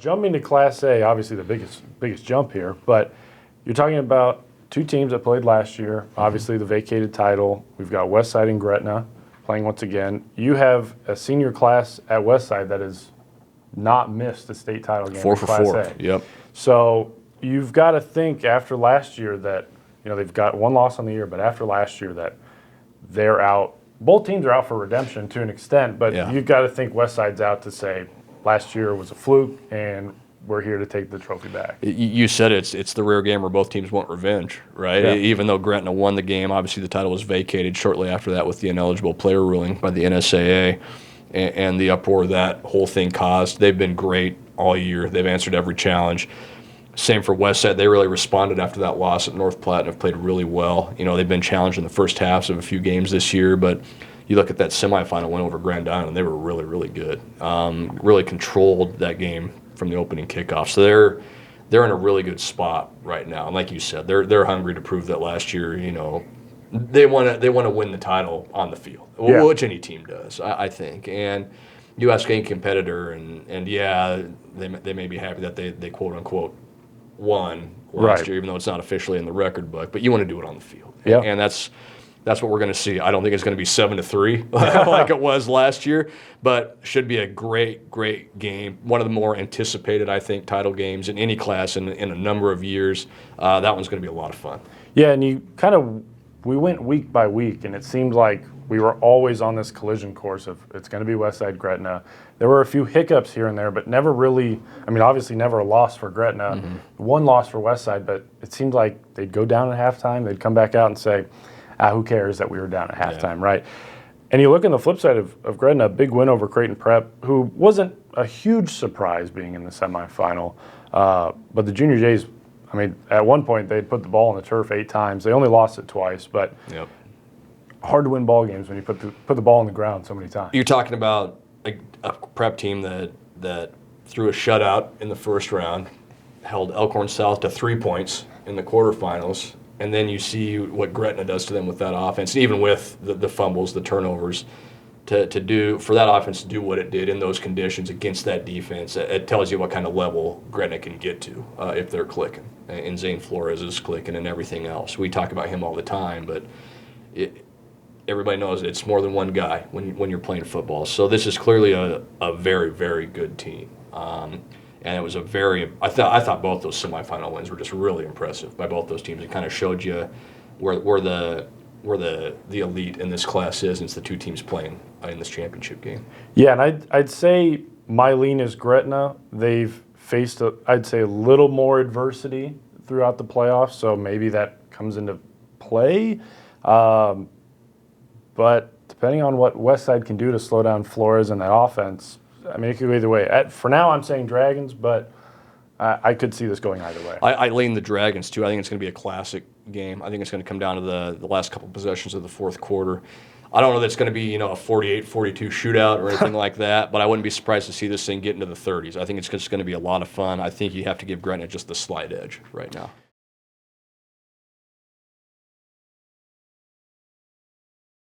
Jumping to Class A, obviously the biggest jump here, but you're talking about two teams that played last year. Obviously the vacated title. We've got Westside and Gretna playing once again. You have a senior class at Westside that has not missed the state title game. 4 for Class 4. A. Yep. So you've got to think after last year that, they've got one loss on the year, but after last year that they're out. Both teams are out for redemption to an extent, but you've got to think Westside's out to say last year was a fluke and we're here to take the trophy back. You said it's the rare game where both teams want revenge, right? Yeah. Even though Gretna won the game, obviously the title was vacated shortly after that with the ineligible player ruling by the NSAA and the uproar that whole thing caused. They've been great all year. They've answered every challenge. Same for Westside. They really responded after that loss at North Platte and have played really well. They've been challenged in the first halves of a few games this year, but you look at that semifinal win over Grand Island, and they were really, really good. Really controlled that game from the opening kickoff. So they're in a really good spot right now. And like you said, they're hungry to prove that last year, they want to win the title on the field, which any team does, I think. And you ask any competitor, and they may be happy that they quote unquote won last year, even though it's not officially in the record book. But you want to do it on the field, and that's what we're going to see. I don't think it's going to be 7-3 like it was last year, but should be a great, great game. One of the more anticipated, I think, title games in any class in a number of years. That one's going to be a lot of fun. Yeah, and we went week by week, and it seemed like we were always on this collision course of it's going to be Westside Gretna. There were a few hiccups here and there, but never really, obviously never a loss for Gretna. One loss for Westside, but it seemed like they'd go down at halftime, they'd come back out and say, who cares that we were down at halftime, right? And you look on the flip side of Gretna, a big win over Creighton Prep, who wasn't a huge surprise being in the semifinal. But the Junior Jays, at one point they'd put the ball on the turf 8 times. They only lost it twice, but hard to win ball games when you put the ball on the ground so many times. You're talking about a prep team that threw a shutout in the first round, held Elkhorn South to 3 points in the quarterfinals, and then you see what Gretna does to them with that offense, even with the fumbles, the turnovers, for that offense to do what it did in those conditions against that defense. It tells you what kind of level Gretna can get to if they're clicking, and Zane Flores is clicking and everything else. We talk about him all the time, but everybody knows it's more than one guy when you're playing football. So this is clearly a very, very good team. And it was I thought both those semifinal wins were just really impressive by both those teams. It kind of showed you where the elite in this class is, and it's the two teams playing in this championship game. Yeah, and I'd say my lean is Gretna. They've faced, I'd say, a little more adversity throughout the playoffs, so maybe that comes into play. But depending on what Westside can do to slow down Flores and that offense, it could go either way. For now, I'm saying Dragons, but I could see this going either way. I lean the Dragons, too. I think it's going to be a classic game. I think it's going to come down to the last couple possessions of the fourth quarter. I don't know that it's going to be a 48-42 shootout or anything like that, but I wouldn't be surprised to see this thing get into the 30s. I think it's just going to be a lot of fun. I think you have to give Gretna just the slight edge right now.